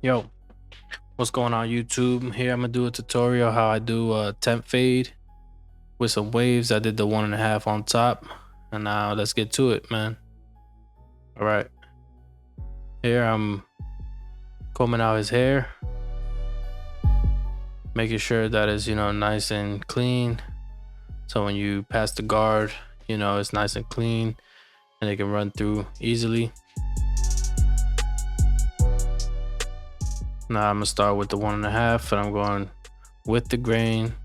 Yo, what's going on YouTube? Here I'm gonna do a tutorial how I do a temp fade with some waves. I did the 1.5 on top, and now let's get to it, man. All right, here I'm combing out his hair, making sure that it's nice and clean, so when you pass the guard, it's nice and clean and it can run through easily. Now I'm gonna start with the 1.5, and I'm going with the grain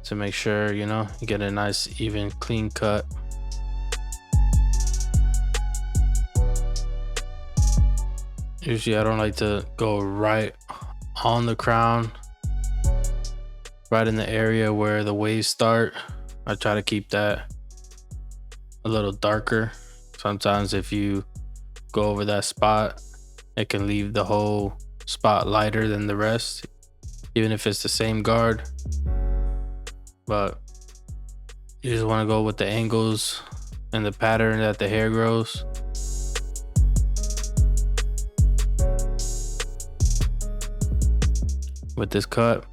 to make sure you get a nice even clean cut. Usually I don't like to go right on the crown, right in the area where the waves start. I try to keep that a little darker. Sometimes if you go over that spot, it can leave the whole spot lighter than the rest, even if it's the same guard. But you just want to go with the angles and the pattern that the hair grows. With this cut,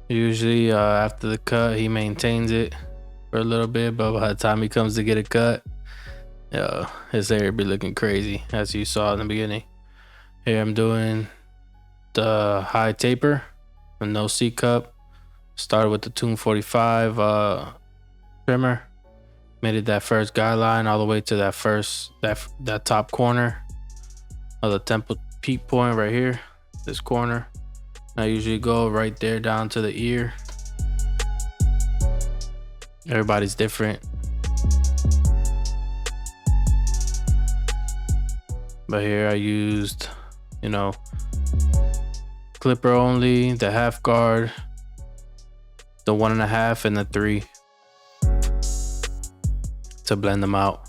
usually after the cut he maintains it for a little bit, but by the time he comes to get a cut, his hair be looking crazy, as you saw in the beginning. Here I'm doing the high taper with no C cup. Started with the 245 trimmer, made it that first guideline all the way to that top corner of the temple peak point right here, this corner. I usually go right there down to the ear. Everybody's different, but here I used clipper only, the half guard, the 1.5 and the 3 to blend them out.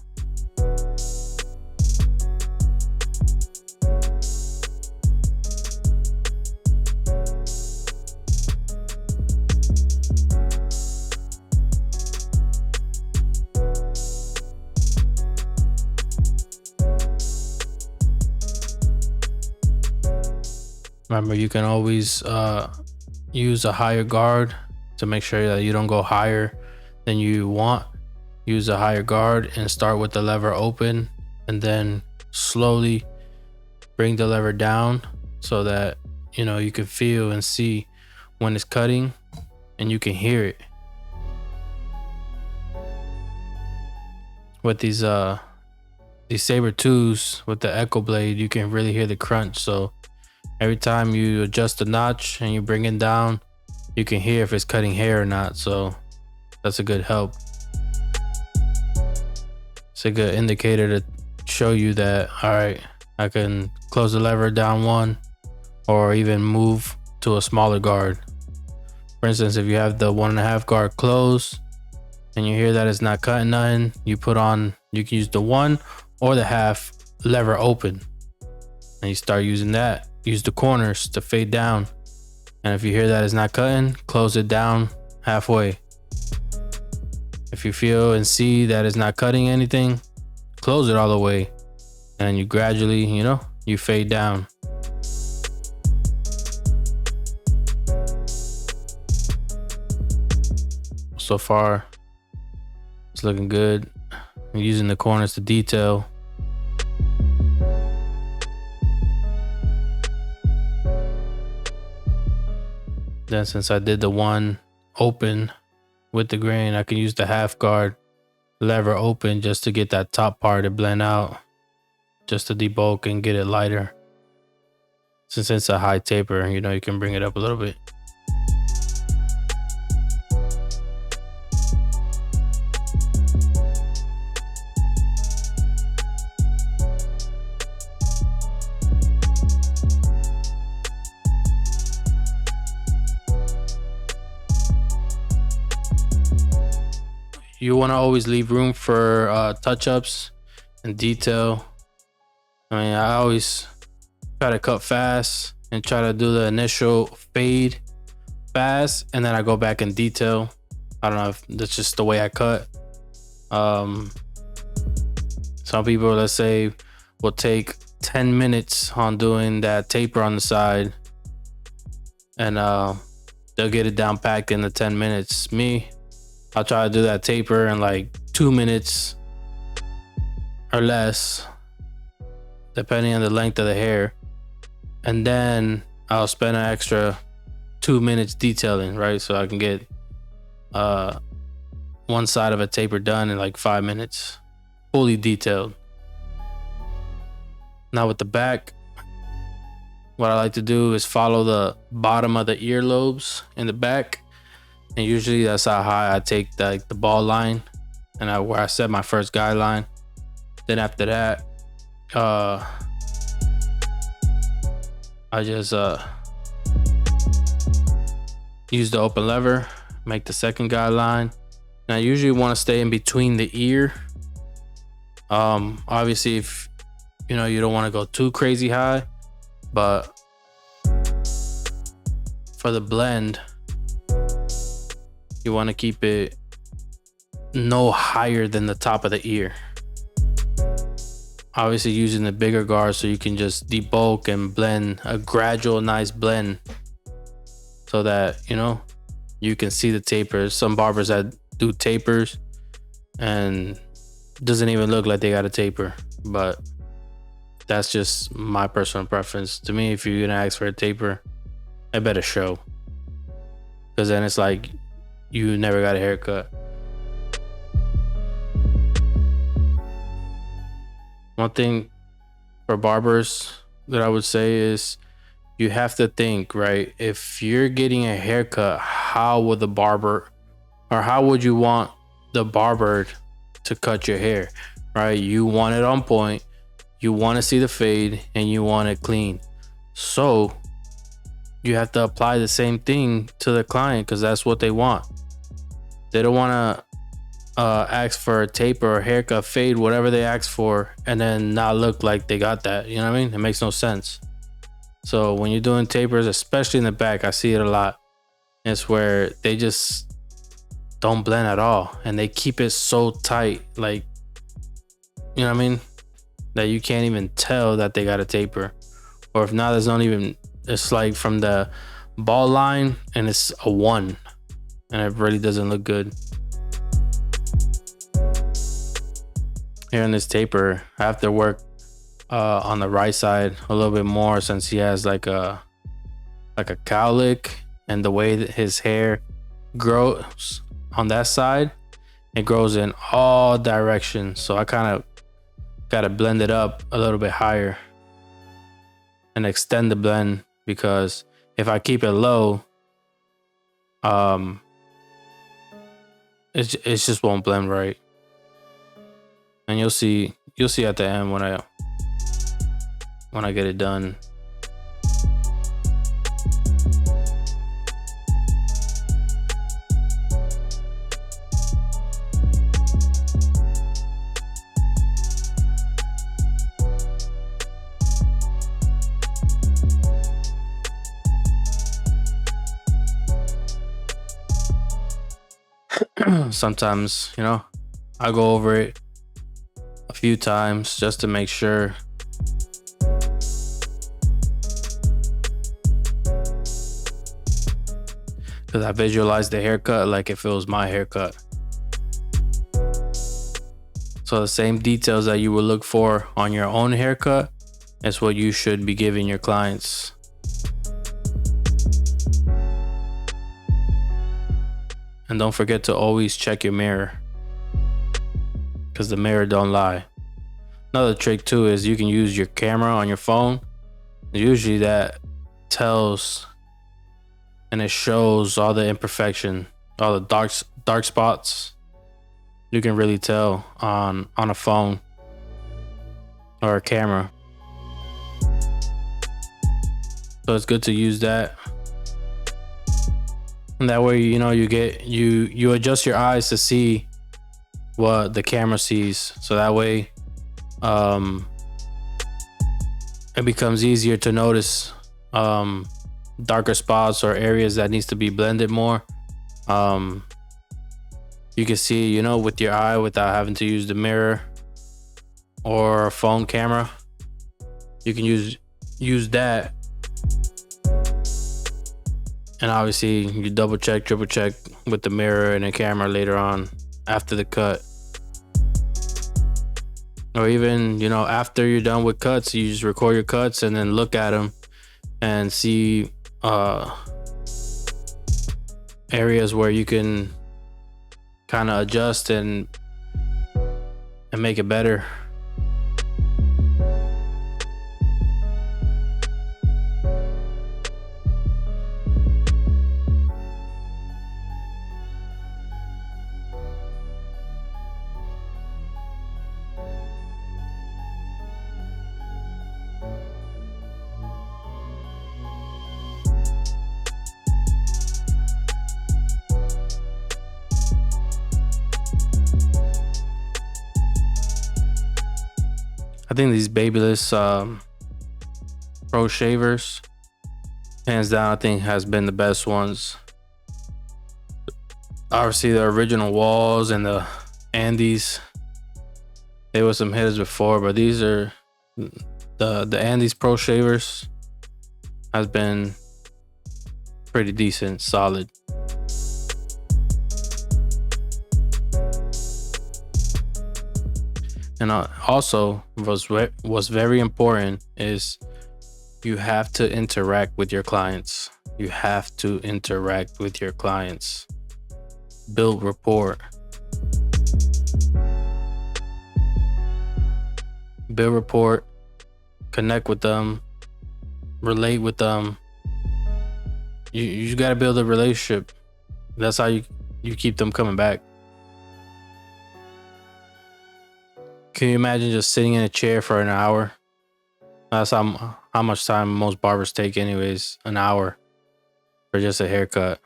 Remember, you can always use a higher guard to make sure that you don't go higher than you want. Use a higher guard and start with the lever open, and then slowly bring the lever down so that you can feel and see when it's cutting, and you can hear it. With these Saber IIs with the echo blade, you can really hear the crunch. So every time you adjust the notch and you bring it down, you can hear if it's cutting hair or not. So that's a good help. It's a good indicator to show you that, all right, I can close the lever down one, or even move to a smaller guard. For instance, if you have the 1.5 guard closed and you hear that it's not cutting nothing, you can use the 1 or the half lever open, and you start using that. Use the corners to fade down, and if you hear that it's not cutting, close it down halfway. If you feel and see that it's not cutting anything, close it all the way, and you gradually you fade down. So far it's looking good. I'm using the corners to detail. Then since I did the 1 open with the grain, I can use the half guard lever open just to get that top part to blend out, just to debulk and get it lighter. Since it's a high taper, you can bring it up a little bit. You want to always leave room for touch-ups and detail. I always try to cut fast and try to do the initial fade fast, and then I go back in detail. I don't know if that's just the way I cut. Some people, let's say, will take 10 minutes on doing that taper on the side, and they'll get it down packed in the 10 minutes. Me, I'll try to do that taper in like 2 minutes or less, depending on the length of the hair. And then I'll spend an extra 2 minutes detailing, right? So I can get one side of a taper done in like 5 minutes, fully detailed. Now with the back, what I like to do is follow the bottom of the earlobes in the back, and usually that's how high I take the ball line, and where I set my first guideline. Then after that, I just use the open lever, make the second guideline. And I usually want to stay in between the ear. Obviously, if you don't want to go too crazy high, but for the blend, you want to keep it no higher than the top of the ear. Obviously using the bigger guard so you can just debulk and blend a gradual nice blend, so that you can see the tapers. Some barbers that do tapers and doesn't even look like they got a taper, but that's just my personal preference. To me, if you're gonna ask for a taper, it better show, because then it's like you never got a haircut. One thing for barbers that I would say is you have to think, right? If you're getting a haircut, how would you want the barber to cut your hair, right? You want it on point, you want to see the fade, and you want it clean. So you have to apply the same thing to the client, because that's what they want. They don't want to ask for a taper or haircut, fade, whatever they ask for, and then not look like they got that. You know what I mean? It makes no sense. So when you're doing tapers, especially in the back, I see it a lot. It's where they just don't blend at all, and they keep it so tight, like, you know what I mean, that you can't even tell that they got a taper. Or if not, it's like from the ball line and it's a 1, and it really doesn't look good. Here in this taper, I have to work on the right side a little bit more, since he has like a cowlick, and the way that his hair grows on that side, it grows in all directions. So I kind of got to blend it up a little bit higher and extend the blend, because if I keep it low, it just won't blend right. And you'll see at the end when I get it done. Sometimes, I go over it a few times just to make sure. Because I visualize the haircut like if it was my haircut. So the same details that you would look for on your own haircut is what you should be giving your clients. And don't forget to always check your mirror, because the mirror don't lie. Another trick too is you can use your camera on your phone. Usually that tells and it shows all the imperfection, all the dark spots. You can really tell on a phone or a camera. So it's good to use that. And that way, you adjust your eyes to see what the camera sees. So that way, it becomes easier to notice darker spots or areas that needs to be blended more. You can see, with your eye without having to use the mirror or a phone camera. you can use that. And obviously you double check, triple check with the mirror and the camera later on after the cut. Or even, after you're done with cuts, you just record your cuts and then look at them and see areas where you can kind of adjust and make it better. I think these Babyless Pro shavers, hands down, I think has been the best ones. Obviously the original Walls and the Andes, they were some hitters before, but these are the Andes Pro shavers has been pretty decent, solid. And also what's very important is you have to interact with your clients. You have to interact with your clients. Build rapport. Build rapport. Connect with them. Relate with them. You got to build a relationship. That's how you keep them coming back. Can you imagine just sitting in a chair for an hour? That's how much time most barbers take anyways, an hour for just a haircut.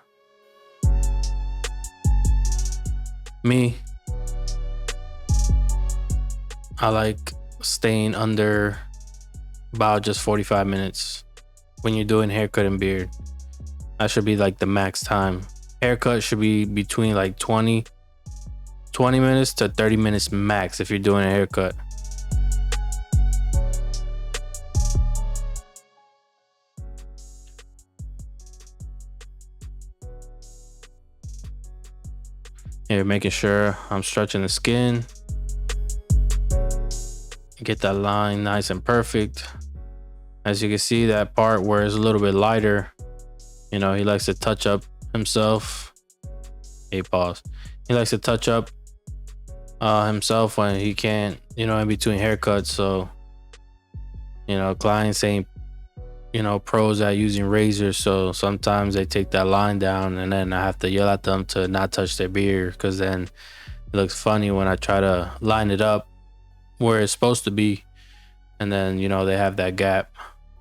Me, I like staying under about just 45 minutes when you're doing haircut and beard. That should be like the max time. Haircut should be between like 20 minutes to 30 minutes max if you're doing a haircut. Here, making sure I'm stretching the skin. Get that line nice and perfect. As you can see, that part where it's a little bit lighter, he likes to touch up himself. Hey, pause. He likes to touch up himself when he can't, in between haircuts. So, clients ain't, pros at using razors. So sometimes they take that line down and then I have to yell at them to not touch their beard, because then it looks funny when I try to line it up where it's supposed to be. And then, they have that gap.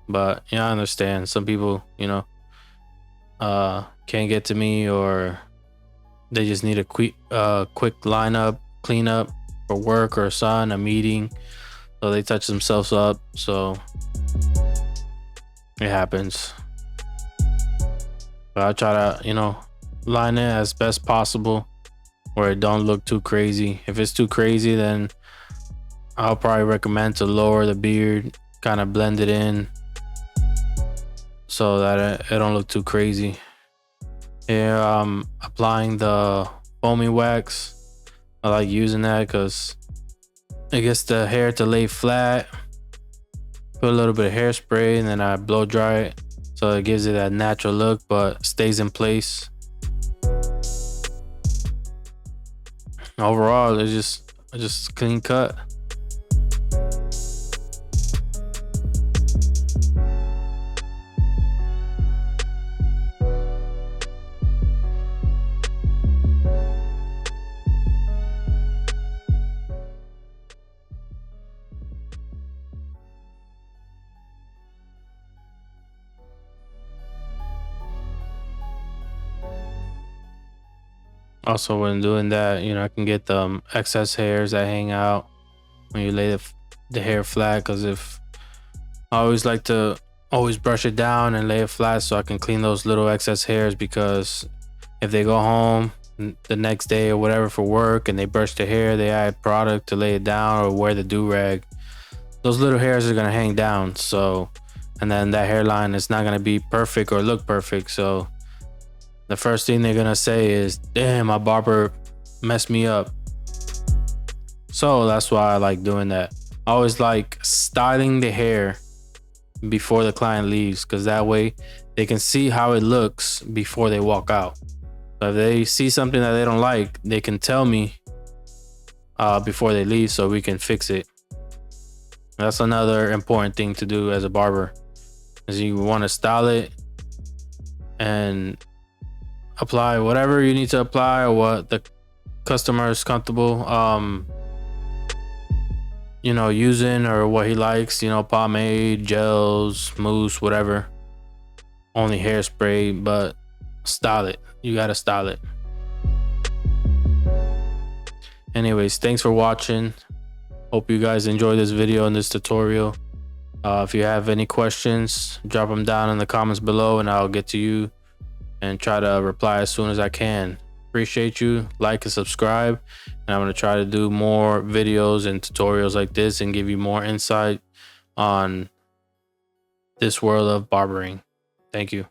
But, I understand. Some people, can't get to me, or they just need a quick lineup, cleanup for work or a meeting. So they touch themselves up. So it happens. But I try to, line it as best possible where it don't look too crazy. If it's too crazy, then I'll probably recommend to lower the beard, kind of blend it in so that it don't look too crazy. Here I'm applying the foaming wax. I like using that because it gets the hair to lay flat. Put a little bit of hairspray and then I blow dry it, so it gives it that natural look but stays in place. Overall, it's just clean cut. Also, when doing that, I can get the excess hairs that hang out when you lay the hair flat. Because I always like to brush it down and lay it flat so I can clean those little excess hairs, because if they go home the next day or whatever for work and they brush their hair, they add product to lay it down or wear the do-rag, those little hairs are gonna hang down. So, and then that hairline is not gonna be perfect or look perfect. So the first thing they're gonna say is, damn, my barber messed me up. So that's why I like doing that. I always like styling the hair before the client leaves, because that way they can see how it looks before they walk out. So if they see something that they don't like, they can tell me before they leave so we can fix it. That's another important thing to do as a barber, is you want to style it and apply whatever you need to apply or what the customer is comfortable using, or what he likes, pomade, gels, mousse, whatever. Only hairspray, but style it. You gotta style it. Anyways, thanks for watching. Hope you guys enjoyed this video and this tutorial. If you have any questions, drop them down in the comments below and I'll get to you and try to reply as soon as I can. Appreciate you. Like and subscribe, and I'm going to try to do more videos and tutorials like this and give you more insight on this world of barbering. Thank you.